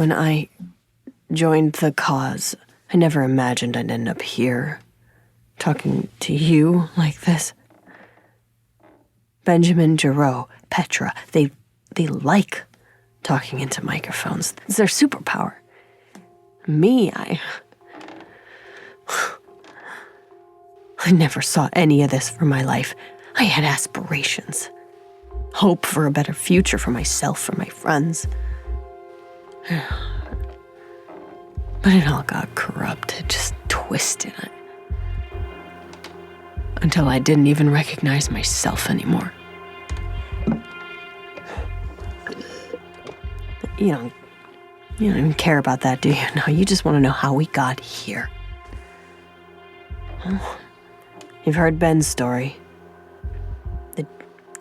When I joined the cause, I never imagined I'd end up here, talking to you like this. Benjamin, Giroux, Petra, they like talking into microphones. It's their superpower. Me, I never saw any of this for my life. I had aspirations. Hope for a better future for myself, for my friends. But it all got corrupted, just twisted. Until I didn't even recognize myself anymore. You don't even care about that, do you? No, you just want to know how we got here. You've heard Ben's story. The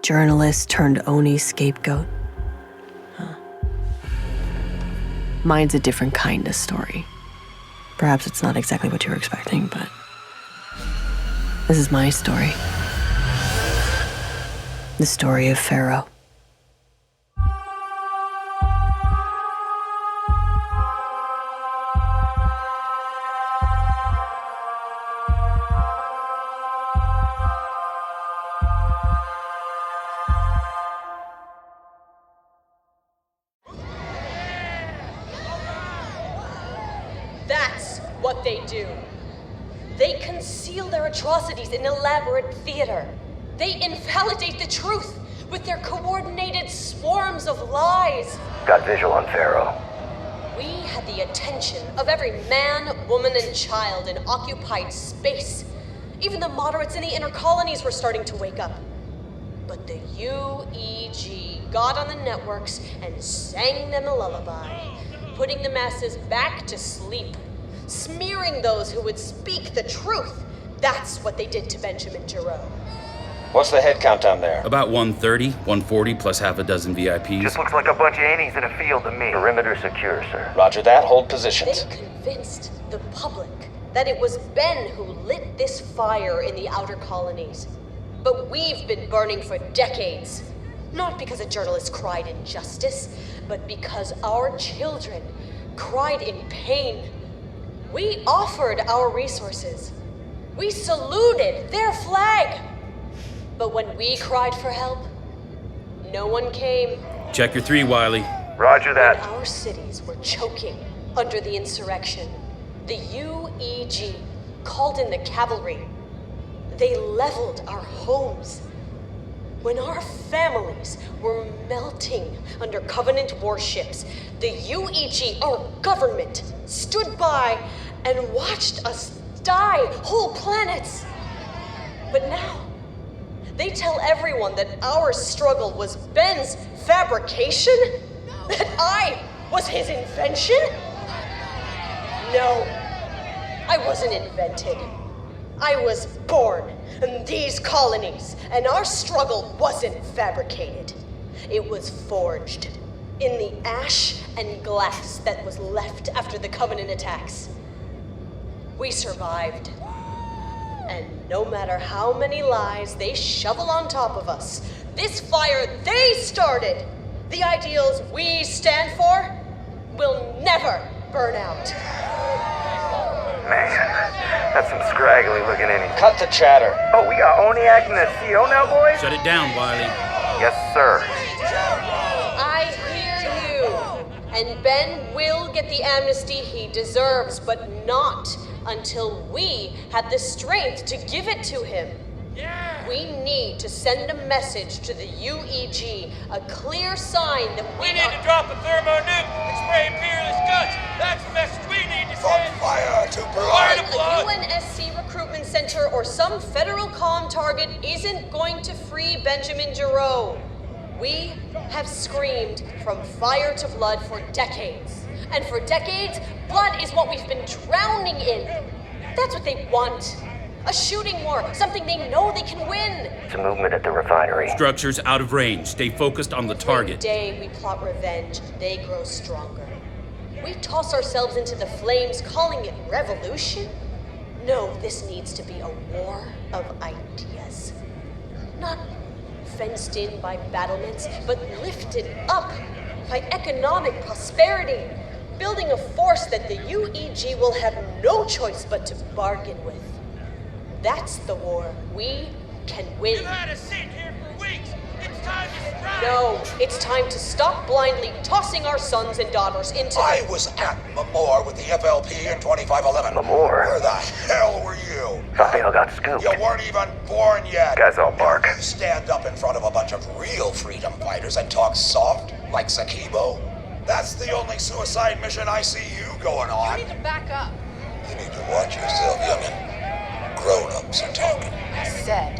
journalist turned Oni scapegoat. Mine's a different kind of story. Perhaps it's not exactly what you were expecting, but this is my story. The story of Pharaoh. That's what they do. They conceal their atrocities in elaborate theater. They invalidate the truth with their coordinated swarms of lies. Got visual on Pharaoh. We had the attention of every man, woman, and child in occupied space. Even the moderates in the inner colonies were starting to wake up. But the UEG got on the networks and sang them a lullaby, putting the masses back to sleep, smearing those who would speak the truth. That's what they did to Benjamin Giroux. What's the head count down there? About 130, 140 plus half a dozen VIPs. Just looks like a bunch of innies in a field to me. Perimeter secure, sir. Roger that. Hold positions. They convinced the public that it was Ben who lit this fire in the outer colonies. But we've been burning for decades. Not because a journalist cried injustice, but because our children cried in pain. We offered our resources. We saluted their flag. But when we cried for help, no one came. Check your 3, Wiley. Roger that. When our cities were choking under the insurrection, the UEG called in the cavalry. They leveled our homes. When our families were melting under Covenant warships, the UEG, our government, stood by and watched us die, whole planets. But now, they tell everyone that our struggle was Ben's fabrication? That I was his invention? No, I wasn't invented. I was born in these colonies, and our struggle wasn't fabricated. It was forged in the ash and glass that was left after the Covenant attacks. We survived. And no matter how many lies they shovel on top of us, this fire they started, the ideals we stand for, will never burn out. Man, that's some scraggly looking innies. Cut the chatter. Oh, we got Oni acting as CO now, boys? Shut it down, Wiley. Yes, sir. I hear you. And Ben will get the amnesty he deserves, but not until we had the strength to give it to him. Yeah. We need to send a message to the UEG, a clear sign that we need to drop a thermonuke and spray Imperialist guts. That's the message we need to send. From fire to blood. A UNSC recruitment center or some federal comm target isn't going to free Benjamin Giroux. We have screamed from fire to blood for decades. And for decades, blood is what we've been drowning in. That's what they want. A shooting war, something they know they can win. It's a movement at the refinery. Structures out of range. Stay focused on the target. The day we plot revenge, they grow stronger. We toss ourselves into the flames, calling it revolution? No, this needs to be a war of ideas. Not fenced in by battlements, but lifted up by economic prosperity. building a force that the UEG will have no choice but to bargain with. That's the war we can win. You've had a seat here for weeks. It's time to strike. No, it's time to stop blindly tossing our sons and daughters into I was at Mamor with the FLP in 2511. Mamor? Where the hell were you? Raphael got scooped. You weren't even born yet. Guys all bark. You stand up in front of a bunch of real freedom fighters and talk soft like Sakibo? That's the only suicide mission I see you going on. You need to back up. You need to watch yourself, youngin'. Grown-ups are talking. I said,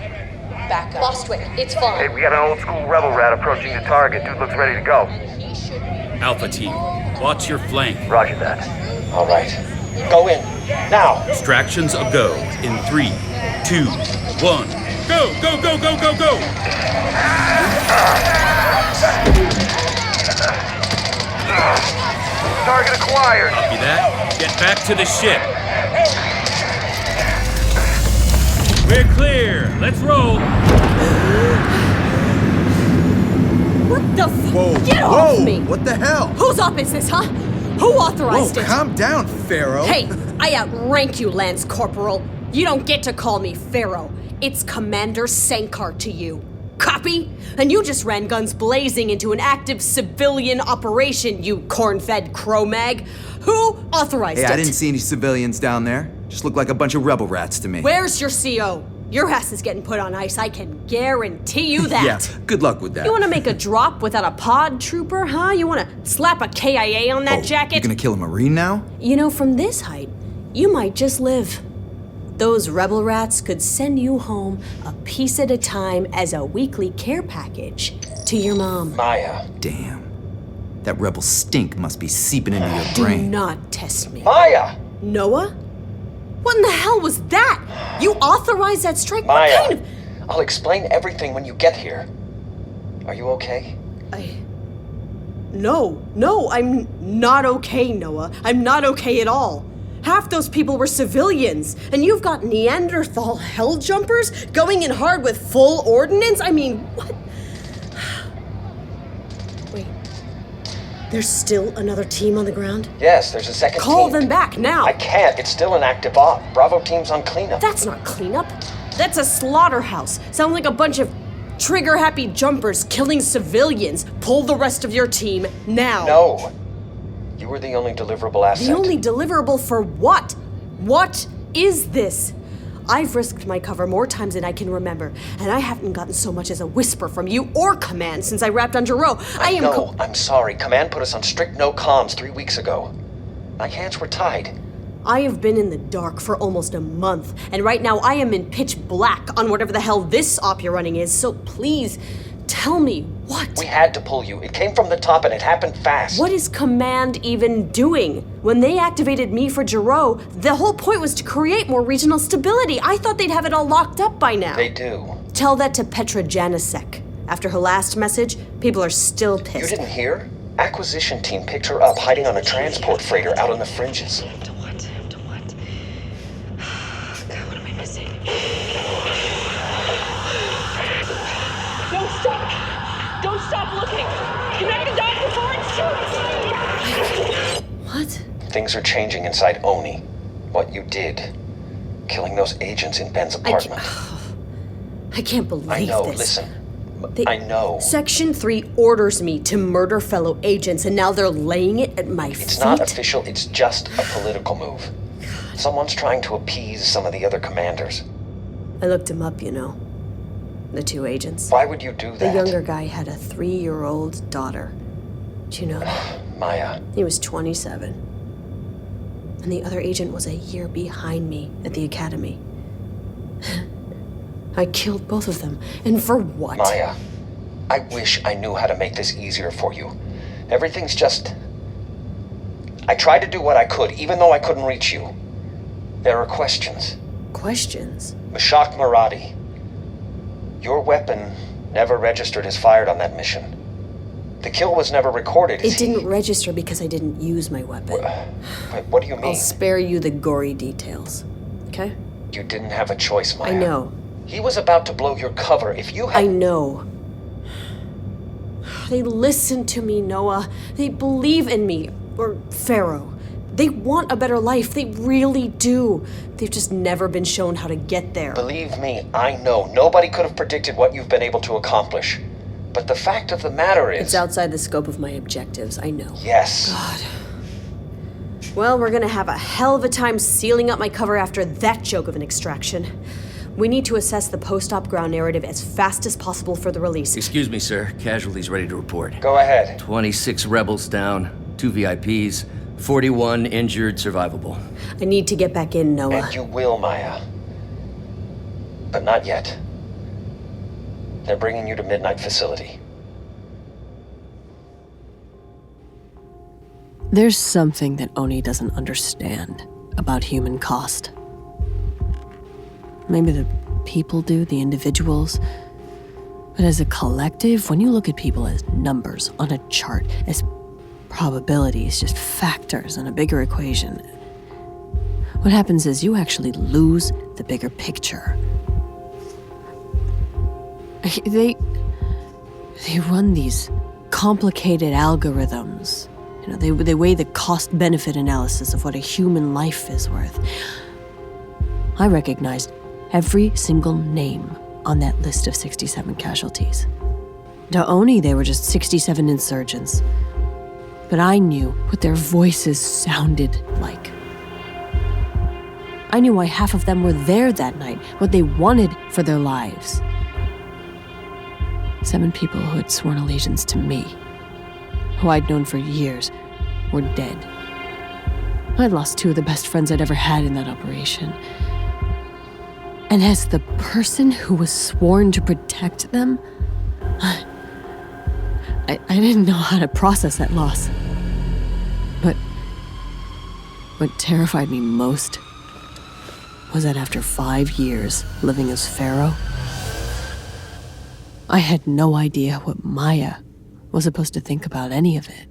back up. Lostwick. It's fine. Hey, we got an old school rebel rat approaching the target. Dude looks ready to go. He should be. Alpha team, watch your flank. Roger that. All right. Go in. Now. Distractions a go in 3, 2, 1. Go, go, go, go, go, go! Target acquired. Copy that. Get back to the ship. We're clear. Let's roll. What the f- Whoa, Get whoa! off me! What the hell? Whose op is this, huh? Who authorized Whoa, it? calm down, Pharaoh. Hey, I outrank you, Lance Corporal. You don't get to call me Pharaoh. It's Commander Sankar to you. Copy? And you just ran guns blazing into an active civilian operation, you corn-fed Cro-Mag. Who authorized Hey, it? I didn't see any civilians down there. Just looked like a bunch of rebel rats to me. Where's your CO? Your ass is getting put on ice, I can guarantee you that. Yeah, good luck with that. You want to make a drop without a pod trooper, huh? You want to slap a KIA on that Oh, jacket? You gonna kill a Marine now? You know, from this height, you might just live. Those rebel rats could send you home a piece at a time as a weekly care package to your mom. Maya. Damn. That rebel stink must be seeping into your Do brain. not test me. Maya! Noah? What in the hell was that? You authorized that strike? What Maya! kind of... I'll explain everything when you get here. Are you okay? No, I'm not okay, Noah. I'm not okay at all. Half those people were civilians, and you've got Neanderthal hell jumpers going in hard with full ordnance? I mean, what? Wait. There's still another team on the ground? Yes, there's a second Call team. them back now. I can't. It's still an active op. Bravo team's on cleanup. That's not cleanup. That's a slaughterhouse. Sounds like a bunch of trigger-happy jumpers killing civilians. Pull the rest of your team now. No. You were the only deliverable asset. The only deliverable for what? What is this? I've risked my cover more times than I can remember, and I haven't gotten so much as a whisper from you or Command since I wrapped on Giroux. I'm sorry. Command put us on strict no comms 3 weeks ago. My hands were tied. I have been in the dark for almost a month, and right now I am in pitch black on whatever the hell this op you're running is, so please, tell me, what? We had to pull you. It came from the top and it happened fast. What is Command even doing? When they activated me for Giroux, the whole point was to create more regional stability. I thought they'd have it all locked up by now. They do. Tell that to Petra Janicek. After her last message, people are still You pissed. didn't hear? Acquisition team picked her up hiding on a transport freighter out on the fringes. To what? God, what am I missing? Don't stop looking! Connect the dots before it shoots! What? Things are changing inside Oni. What you did. Killing those agents in Ben's apartment. I can't believe I know, this. listen. They- I know. Section 3 orders me to murder fellow agents, and now they're laying it at my feet? It's not official, it's just a political move. Someone's trying to appease some of the other commanders. I looked him up, you know. The 2 agents. Why would you do The that? younger guy had a 3-year-old daughter. Do you know that? Maya. He was 27. And the other agent was a year behind me at the academy. I killed both of them. And for what? Maya. I wish I knew how to make this easier for you. Everything's just... I tried to do what I could, even though I couldn't reach you. There are questions. Questions? Mashak Maradi. Your weapon never registered as fired on that mission. The kill was never recorded. It didn't register because I didn't use my weapon. Wait, what do you mean? I'll spare you the gory details. Okay? You didn't have a choice, Maya. I know. He was about to blow your cover. If you had... I know. They listen to me, Noah. They believe in me. or Pharaoh. They want a better life, they really do. They've just never been shown how to get there. Believe me, I know. Nobody could have predicted what you've been able to accomplish. But the fact of the matter is... It's outside the scope of my objectives, I know. Yes. God. Well, we're gonna have a hell of a time sealing up my cover after that joke of an extraction. We need to assess the post-op ground narrative as fast as possible for the release. Excuse me, sir. Casualties ready to report. Go ahead. 26 rebels down, 2 VIPs, 41 injured, survivable. I need to get back in, Noah. And you will, Maya. But not yet. They're bringing you to Midnight Facility. There's something that Oni doesn't understand about human cost. Maybe the people do, the individuals. But as a collective, when you look at people as numbers on a chart, as probabilities, just factors in a bigger equation, what happens is you actually lose the bigger picture. They run these complicated algorithms. You know, they weigh the cost-benefit analysis of what a human life is worth. I recognized every single name on that list of 67 casualties. To Oni, they were just 67 insurgents. But I knew what their voices sounded like. I knew why half of them were there that night, what they wanted for their lives. 7 people who had sworn allegiance to me, who I'd known for years, were dead. I'd lost 2 of the best friends I'd ever had in that operation. And as the person who was sworn to protect them, I didn't know how to process that loss. But what terrified me most was that after 5 years living as Pharaoh, I had no idea what Maya was supposed to think about any of it.